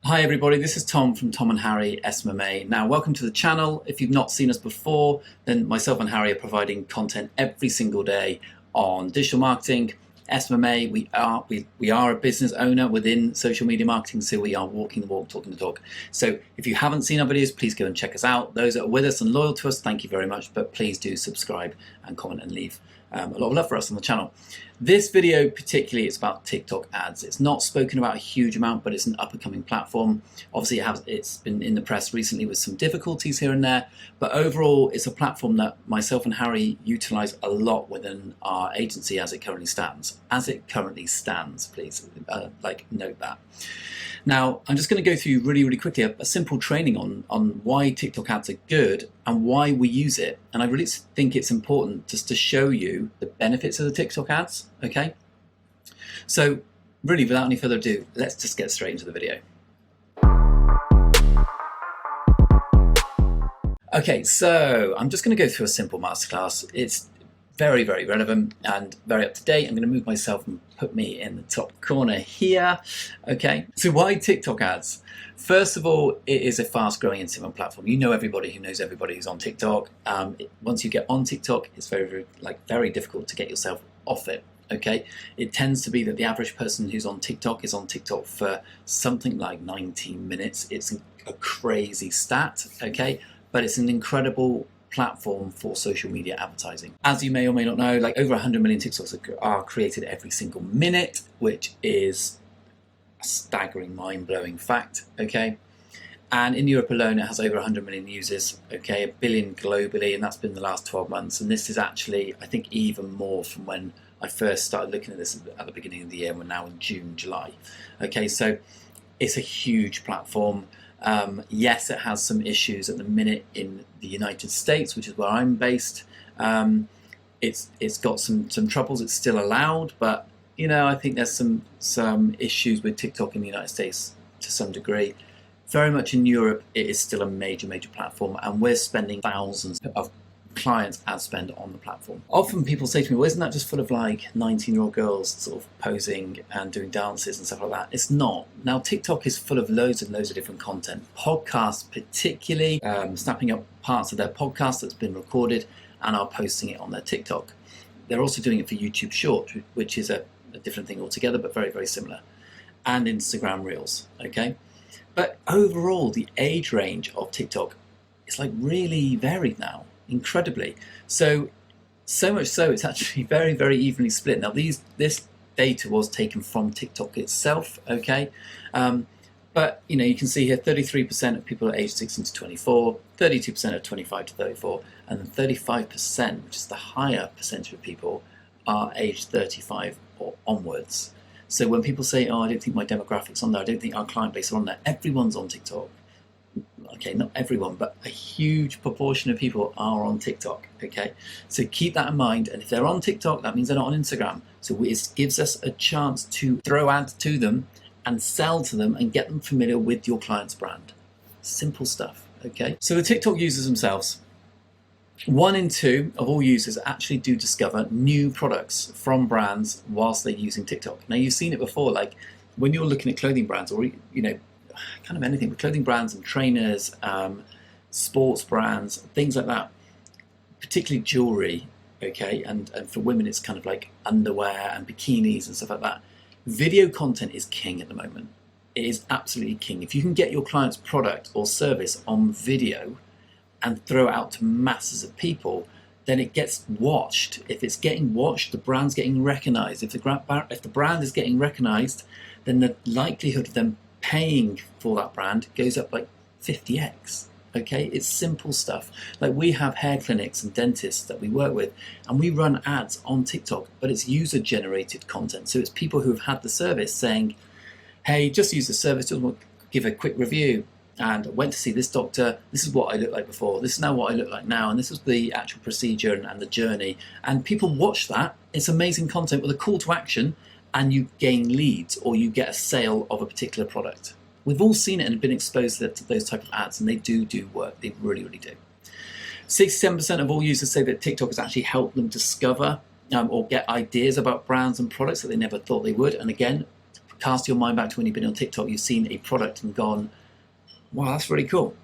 Hi everybody, this is Tom from Tom and Harry SMMA. Now welcome to the channel. If you've not seen us before, then myself and Harry are providing content every single day on digital marketing, SMMA. We are a business owner within social media marketing, so we are walking the walk, talking the talk. So if you haven't seen our videos, please go and check us out. Those that are with us and loyal to us, thank you very much, but please do subscribe and comment and leave a lot of love for us on the channel. This video particularly is about TikTok ads. It's not spoken about a huge amount, but it's an up-and-coming platform. Obviously it's been in the press recently with some difficulties here and there, but overall it's a platform that myself and Harry utilize a lot within our agency as it currently stands. As it currently stands, please note that. Now, I'm just going to go through really quickly a simple training on why TikTok ads are good and why we use it. And I really think it's important just to show you the benefits of the TikTok ads, okay? So really, without any further ado, let's just get straight into the video. Okay, so I'm just going to go through a simple masterclass. It's very relevant and very up to date. I'm going to move myself and put me in the top corner here. Okay, so why TikTok ads? First of all, it is a fast growing Instagram platform. You know everybody who knows everybody who's on TikTok. Once you get on TikTok, it's very difficult to get yourself off it. Okay, it tends to be that the average person who's on TikTok is on TikTok for something like 19 minutes. It's a crazy stat, okay, but it's an incredible platform for social media advertising. As you may or may not know, over 100 million TikToks are created every single minute, which is a staggering, mind-blowing fact, okay? And in Europe alone, it has over 100 million users, okay? 1 billion globally, and that's been the last 12 months. And this is actually, I think, even more from when I first started looking at this at the beginning of the year. We're now in June, July. Okay, so it's a huge platform. Yes, it has some issues at the minute in the United States, which is where I'm based. It's got some troubles. It's still allowed, but I think there's some issues with TikTok in the United States to some degree. Very much in Europe, it is still a major platform, and we're spending thousands of clients ad spend on the platform. Often people say to me, well, isn't that just full of 19-year-old girls sort of posing and doing dances and stuff like that? It's not. Now, TikTok is full of loads and loads of different content. Podcasts particularly, snapping up parts of their podcast that's been recorded and are posting it on their TikTok. They're also doing it for YouTube Short, which is a different thing altogether, but very similar. And Instagram Reels, okay? But overall, the age range of TikTok is really varied now. Incredibly. So much so it's actually very evenly split. Now this data was taken from TikTok itself, okay? But you can see here 33% of people are aged 16 to 24, 32% are 25 to 34, and then 35%, which is the higher percentage of people, are aged 35 or onwards. So when people say, oh, I don't think my demographic's on there, I don't think our client base are on there, everyone's on TikTok. Okay, not everyone, but a huge proportion of people are on TikTok, okay? So keep that in mind, and if they're on TikTok, that means they're not on Instagram. So it gives us a chance to throw ads to them and sell to them and get them familiar with your client's brand. Simple stuff, okay? So the TikTok users themselves, 1 in 2 of all users actually do discover new products from brands whilst they're using TikTok. Now, you've seen it before, when you're looking at clothing brands or, kind of anything, with clothing brands and trainers, sports brands, things like that, particularly jewelry, okay, and for women it's kind of like underwear and bikinis and stuff like that. Video content is king at the moment. It is absolutely king. If you can get your client's product or service on video and throw it out to masses of people, then it gets watched. If it's getting watched, the brand's getting recognized. If the brand is getting recognized, then the likelihood of them paying for that brand goes up 50x. Okay, it's simple stuff. We have hair clinics and dentists that we work with, and we run ads on TikTok, but it's user generated content. So it's people who have had the service saying, hey, just use the service, just want to give a quick review, and went to see this doctor, this is what I looked like before, this is now what I look like now, and this was the actual procedure and the journey. And people watch that. It's amazing content with a call to action, and you gain leads or you get a sale of a particular product. We've all seen it and been exposed to those type of ads, and they do work. They really do. 67% of all users say that TikTok has actually helped them discover or get ideas about brands and products that they never thought they would. And again, cast your mind back to when you've been on TikTok, you've seen a product and gone, wow, that's really cool.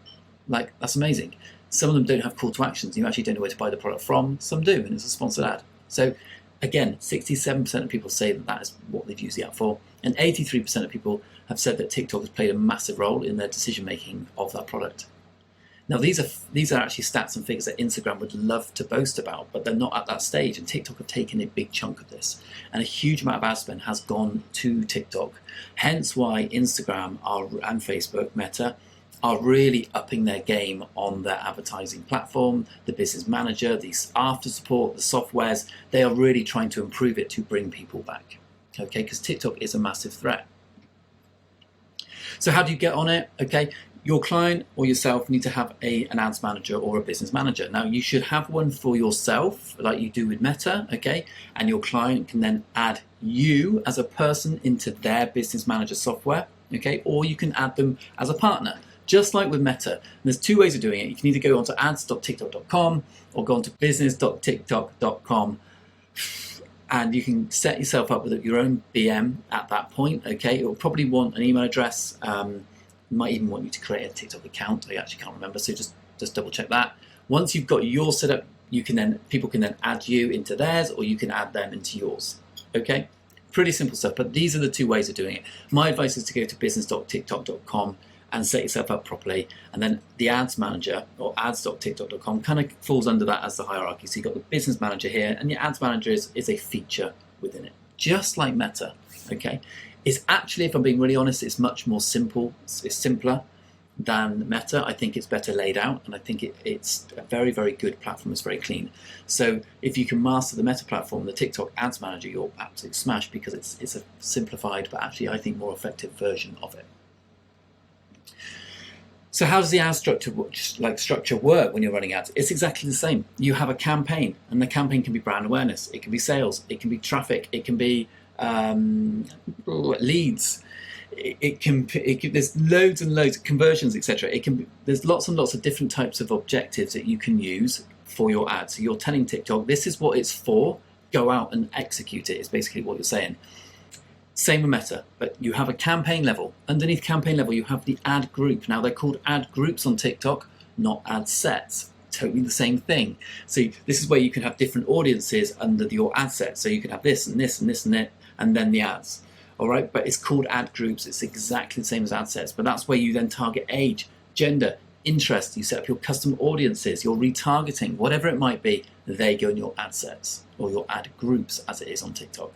Like, that's amazing. Some of them don't have call to actions. You actually don't know where to buy the product from. Some do, and it's a sponsored ad. So again, 67% of people say that that is what they've used the app for. And 83% of people have said that TikTok has played a massive role in their decision making of that product. Now, these are actually stats and figures that Instagram would love to boast about, but they're not at that stage. And TikTok have taken a big chunk of this. And a huge amount of ad spend has gone to TikTok. Hence why Instagram and Facebook, Meta, are really upping their game on their advertising platform, the business manager, the after support, the softwares. They are really trying to improve it to bring people back. Okay, because TikTok is a massive threat. So how do you get on it? Okay, your client or yourself need to have an ads manager or a business manager. Now, you should have one for yourself, like you do with Meta, okay? And your client can then add you as a person into their business manager software, okay? Or you can add them as a partner, just like with Meta. And there's two ways of doing it. You can either go onto ads.tiktok.com or go onto business.tiktok.com. And you can set yourself up with your own BM at that point, okay? It will probably want an email address. Might even want you to create a TikTok account. I actually can't remember, so just double check that. Once you've got yours set up, people can then add you into theirs, or you can add them into yours. Okay, pretty simple stuff. But these are the two ways of doing it. My advice is to go to business.tiktok.com and set yourself up properly, and then the ads manager or ads.tiktok.com kind of falls under that as the hierarchy. So you've got the business manager here, and your ads manager is a feature within it, just like Meta. Okay. It's actually, if I'm being really honest, it's much more simple. It's simpler than Meta. I think it's better laid out, and I think it's a very, very good platform. It's very clean. So if you can master the Meta platform, the TikTok Ads Manager, you'll absolutely smash, because it's a simplified, but actually I think more effective version of it. So how does the ad structure work when you're running ads? It's exactly the same. You have a campaign, and the campaign can be brand awareness. It can be sales. It can be traffic. It can be leads. There's loads and loads of conversions, etc. There's lots and lots of different types of objectives that you can use for your ad. So you're telling TikTok, this is what it's for. Go out and execute it. Is basically what you're saying. Same with Meta, but you have a campaign level. Underneath campaign level, you have the ad group. Now, they're called ad groups on TikTok, not ad sets. Totally the same thing. So this is where you can have different audiences under your ad set. So you can have this and this and this and that, and then the ads. All right, but it's called ad groups. It's exactly the same as ad sets, but that's where you then target age, gender, interest. You set up your custom audiences, your retargeting, whatever it might be. They go in your ad sets or your ad groups, as it is on TikTok.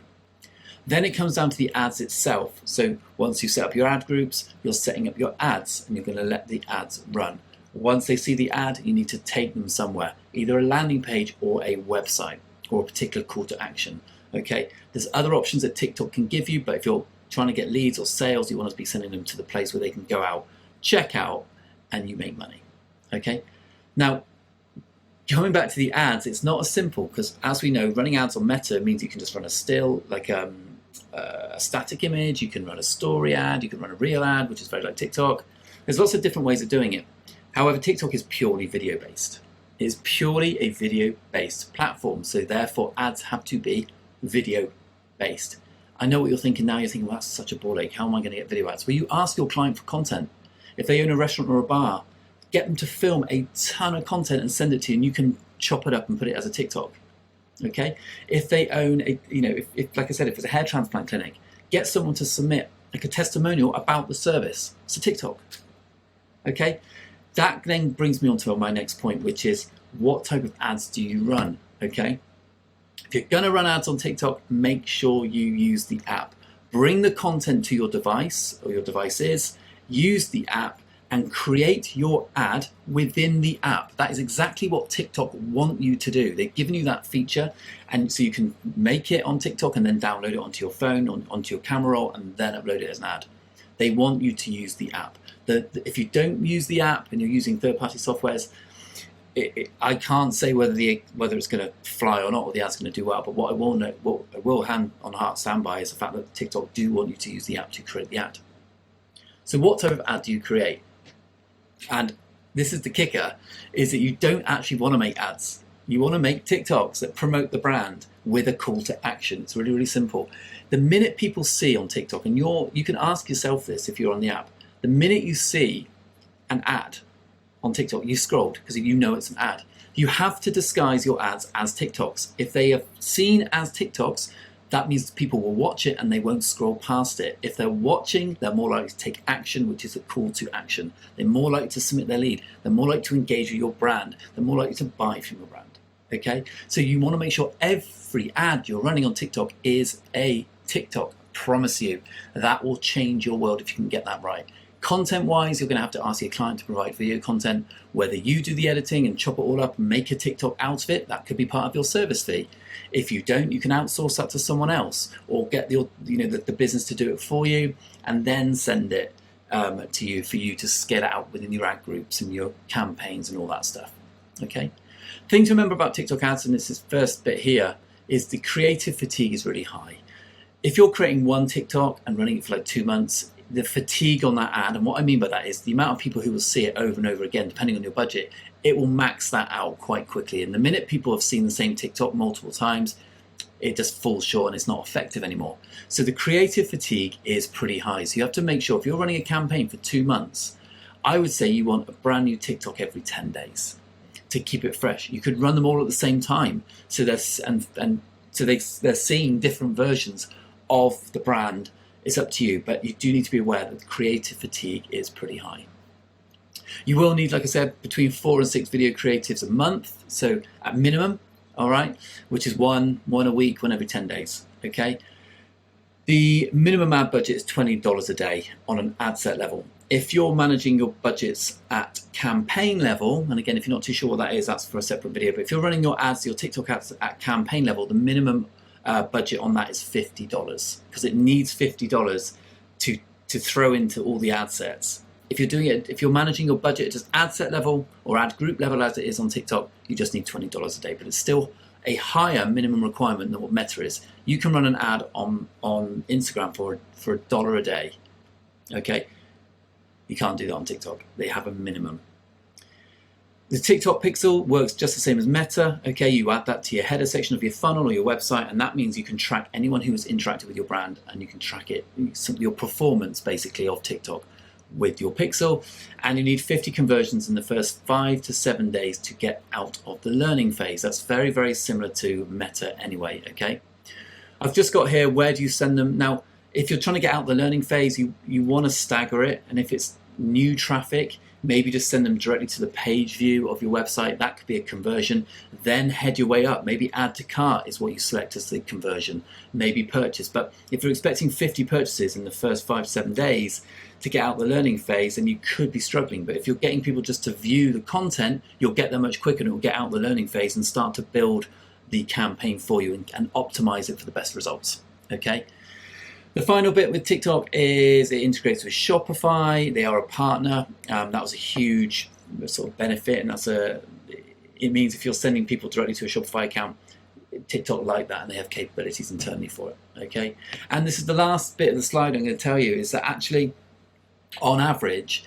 Then it comes down to the ads itself. So once you set up your ad groups, you're setting up your ads, and you're going to let the ads run. Once they see the ad, you need to take them somewhere, either a landing page or a website or a particular call to action. Okay, there's other options that TikTok can give you, but if you're trying to get leads or sales, you want to be sending them to the place where they can go out, check out, and you make money. Okay, now going back to the ads, it's not as simple, because as we know, running ads on Meta means you can just run a still, like a static image, you can run a story ad, you can run a reel ad, which is very like TikTok. There's lots of different ways of doing it. However, TikTok is purely video based. It is purely a video based platform, so therefore ads have to be video based. I know what you're thinking now. You're thinking, well, that's such a ball ache. How am I going to get video ads? Well, you ask your client for content. If they own a restaurant or a bar, get them to film a ton of content and send it to you, and you can chop it up and put it as a TikTok. Okay? If they own if like I said, if it's a hair transplant clinic, get someone to submit like a testimonial about the service. It's a TikTok. Okay? That then brings me on to my next point, which is, what type of ads do you run? Okay? If you're going to run ads on TikTok, make sure you use the app. Bring the content to your device or your devices, use the app, and create your ad within the app. That is exactly what TikTok want you to do. They've given you that feature, and so you can make it on TikTok and then download it onto your phone, onto your camera roll, and then upload it as an ad. They want you to use the app. If you don't use the app and you're using third-party softwares, I can't say whether it's going to fly or not, or the ad's going to do well. But what I will hand on heart stand by is the fact that TikTok do want you to use the app to create the ad. So what type of ad do you create? And this is the kicker, is that you don't actually want to make ads. You want to make TikToks that promote the brand with a call to action. It's really, really simple. The minute people see on TikTok, and you can ask yourself this if you're on the app, the minute you see an ad on TikTok, you scrolled because you know it's an ad. You have to disguise your ads as TikToks. If they are seen as TikToks, that means people will watch it and they won't scroll past it. If they're watching, they're more likely to take action, which is a call to action. They're more likely to submit their lead. They're more likely to engage with your brand. They're more likely to buy from your brand. Okay, so you want to make sure every ad you're running on TikTok is a TikTok. I promise you, that will change your world if you can get that right. Content-wise, you're going to have to ask your client to provide video content. Whether you do the editing and chop it all up and make a TikTok out of it, that could be part of your service fee. If you don't, you can outsource that to someone else, or get the business to do it for you, and then send it to you for you to get it out within your ad groups and your campaigns and all that stuff. Okay. Thing to remember about TikTok ads, and this is first bit here, is the creative fatigue is really high. If you're creating one TikTok and running it for like 2 months, the fatigue on that ad, and what I mean by that is the amount of people who will see it over and over again, depending on your budget, it will max that out quite quickly. And the minute people have seen the same TikTok multiple times, it just falls short and it's not effective anymore. So the creative fatigue is pretty high. So you have to make sure if you're running a campaign for 2 months, I would say you want a brand new TikTok every 10 days. To keep it fresh. You could run them all at the same time, so they're seeing different versions of the brand. It's up to you, but you do need to be aware that the creative fatigue is pretty high. You will need, like I said, between 4 and 6 video creatives a month, so at minimum, all right, which is one a week, one every 10 days. Okay. The minimum ad budget is $20 a day on an ad set level. If you're managing your budgets at campaign level, and again, if you're not too sure what that is, that's for a separate video, but if you're running your ads, your TikTok ads at campaign level, the minimum budget on that is $50, because it needs $50 to throw into all the ad sets. If you're doing it, if you're managing your budget at just ad set level or ad group level as it is on TikTok, you just need $20 a day, but it's still a higher minimum requirement than what Meta is. You can run an ad on Instagram for $1 a day, okay? You can't do that on TikTok. They have a minimum. The TikTok pixel works just the same as Meta. Okay, you add that to your header section of your funnel or your website, and that means you can track anyone who has interacted with your brand, and you can track it, your performance basically of TikTok with your pixel. And you need 50 conversions in the first 5 to 7 days to get out of the learning phase. That's very, very similar to Meta anyway, okay? I've just got here, where do you send them? Now, if you're trying to get out the learning phase, you want to stagger it. And if it's new traffic, maybe just send them directly to the page view of your website. That could be a conversion. Then head your way up. Maybe add to cart is what you select as the conversion. Maybe purchase. But if you're expecting 50 purchases in the first 5 to 7 days to get out the learning phase, then you could be struggling. But if you're getting people just to view the content, you'll get there much quicker, and it will get out the learning phase and start to build the campaign for you and optimize it for the best results. Okay. The final bit with TikTok is it integrates with Shopify. They are a partner. That was a huge sort of benefit, and it means if you're sending people directly to a Shopify account, TikTok like that, and they have capabilities internally for it. Okay, and this is the last bit of the slide I'm going to tell you, is that actually, on average,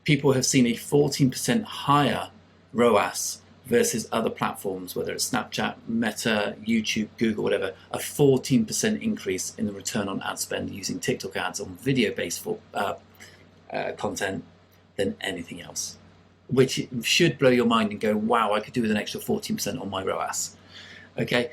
people have seen a 14% higher ROAS versus other platforms, whether it's Snapchat, Meta, YouTube, Google, whatever, a 14% increase in the return on ad spend using TikTok ads on video-based content than anything else, which should blow your mind and go, wow, I could do with an extra 14% on my ROAS. Okay,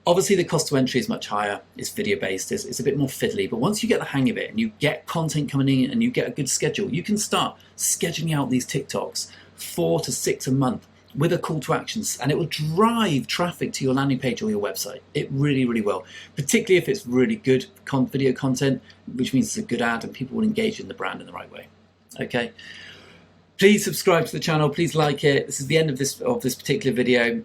obviously the cost to entry is much higher. It's video-based, it's a bit more fiddly, but once you get the hang of it and you get content coming in and you get a good schedule, you can start scheduling out these TikToks 4 to 6 a month with a call to actions, and it will drive traffic to your landing page or your website. It really, really will, particularly if it's really good video content, which means it's a good ad and people will engage in the brand in the right way. Okay. Please subscribe to the channel. Please like it. This is the end of this particular video.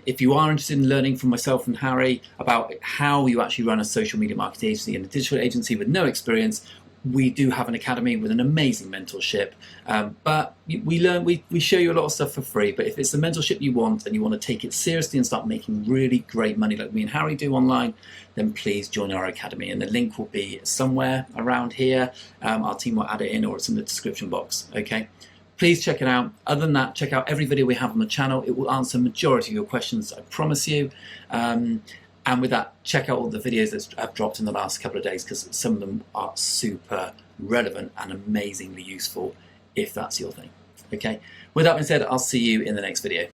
If you are interested in learning from myself and Harry about how you actually run a social media marketing agency and a digital agency with no experience, we do have an academy with an amazing mentorship. But we show you a lot of stuff for free. But if it's the mentorship you want and you want to take it seriously and start making really great money like me and Harry do online, then please join our academy. And the link will be somewhere around here. Our team will add it in, or it's in the description box. Okay. please check it out. Other than that, check out every video we have on the channel. It will answer the majority of your questions, I promise you. And with that, check out all the videos that I've dropped in the last couple of days, because some of them are super relevant and amazingly useful if that's your thing. Okay, with that being said, I'll see you in the next video.